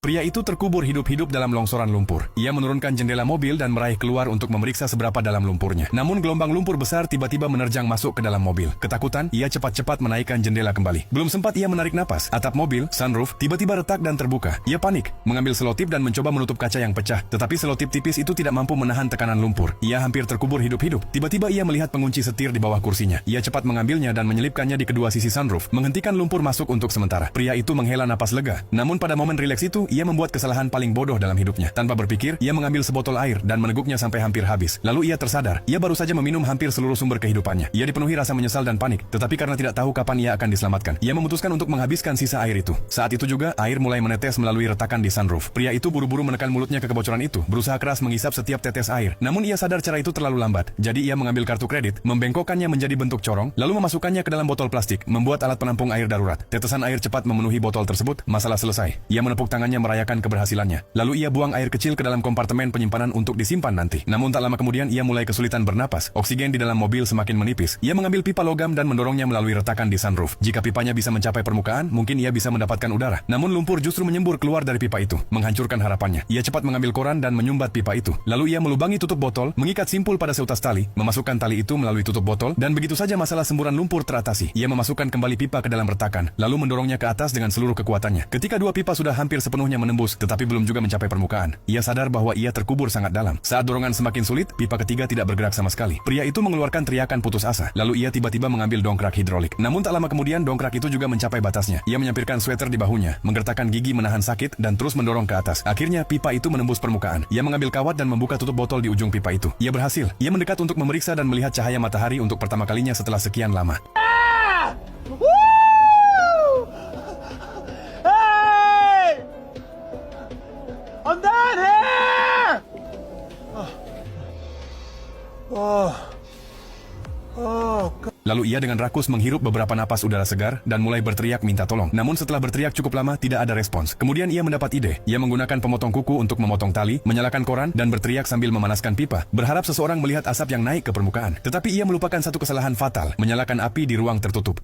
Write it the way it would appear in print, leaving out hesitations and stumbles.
Pria itu terkubur hidup-hidup dalam longsoran lumpur. Ia menurunkan jendela mobil dan meraih keluar untuk memeriksa seberapa dalam lumpurnya. Namun gelombang lumpur besar tiba-tiba menerjang masuk ke dalam mobil. Ketakutan, ia cepat-cepat menaikkan jendela kembali. Belum sempat ia menarik napas, atap mobil, sunroof, tiba-tiba retak dan terbuka. Ia panik, mengambil selotip dan mencoba menutup kaca yang pecah. Tetapi selotip tipis itu tidak mampu menahan tekanan lumpur. Ia hampir terkubur hidup-hidup. Tiba-tiba ia melihat pengunci setir di bawah kursinya. Ia cepat mengambilnya dan menyelipkannya di kedua sisi sunroof, menghentikan lumpur masuk untuk sementara. Pria itu menghela napas lega. Namun pada momen rileks itu, ia membuat kesalahan paling bodoh dalam hidupnya. Tanpa berpikir, ia mengambil sebotol air dan meneguknya sampai hampir habis. Lalu ia tersadar, ia baru saja meminum hampir seluruh sumber kehidupannya. Ia dipenuhi rasa menyesal dan panik, tetapi karena tidak tahu kapan ia akan diselamatkan, ia memutuskan untuk menghabiskan sisa air itu. Saat itu juga, air mulai menetes melalui retakan di sunroof. Pria itu buru-buru menekan mulutnya ke kebocoran itu, berusaha keras mengisap setiap tetes air. Namun ia sadar cara itu terlalu lambat. Jadi ia mengambil kartu kredit, membengkokkannya menjadi bentuk corong, lalu memasukkannya ke dalam botol plastik, membuat alat penampung air darurat. Tetesan air cepat memenuhi botol tersebut, masalah selesai. Ia menepuk tangannya merayakan keberhasilan. Lalu ia buang air kecil ke dalam kompartemen penyimpanan untuk disimpan nanti. Namun tak lama kemudian ia mulai kesulitan bernapas. Oksigen di dalam mobil semakin menipis. Ia mengambil pipa logam dan mendorongnya melalui retakan di sunroof. Jika pipanya bisa mencapai permukaan, mungkin ia bisa mendapatkan udara. Namun lumpur justru menyembur keluar dari pipa itu, menghancurkan harapannya. Ia cepat mengambil koran dan menyumbat pipa itu. Lalu ia melubangi tutup botol, mengikat simpul pada seutas tali, memasukkan tali itu melalui tutup botol, dan begitu saja masalah semburan lumpur teratasi. Ia memasukkan kembali pipa ke dalam retakan, lalu mendorongnya ke atas dengan seluruh kekuatannya. Ketika dua pipa sudah hampir sepenuhnya menembus, tetapi belum juga mencapai permukaan, ia sadar bahwa ia terkubur sangat dalam. Saat dorongan semakin sulit, pipa ketiga tidak bergerak sama sekali. Pria itu mengeluarkan teriakan putus asa. Lalu ia tiba-tiba mengambil dongkrak hidrolik. Namun tak lama kemudian dongkrak itu juga mencapai batasnya. Ia menyampirkan sweater di bahunya, menggertakkan gigi menahan sakit, dan terus mendorong ke atas. Akhirnya pipa itu menembus permukaan. Ia mengambil kawat dan membuka tutup botol di ujung pipa itu. Ia berhasil. Ia mendekat untuk memeriksa dan melihat cahaya matahari untuk pertama kalinya setelah sekian lama. I'm down here! God. Lalu ia dengan rakus menghirup beberapa napas udara segar dan mulai berteriak minta tolong. Namun setelah berteriak cukup lama, tidak ada respons. Kemudian ia mendapat ide. Ia menggunakan pemotong kuku untuk memotong tali, menyalakan koran, dan berteriak sambil memanaskan pipa, berharap seseorang melihat asap yang naik ke permukaan. Tetapi ia melupakan satu kesalahan fatal, menyalakan api di ruang tertutup.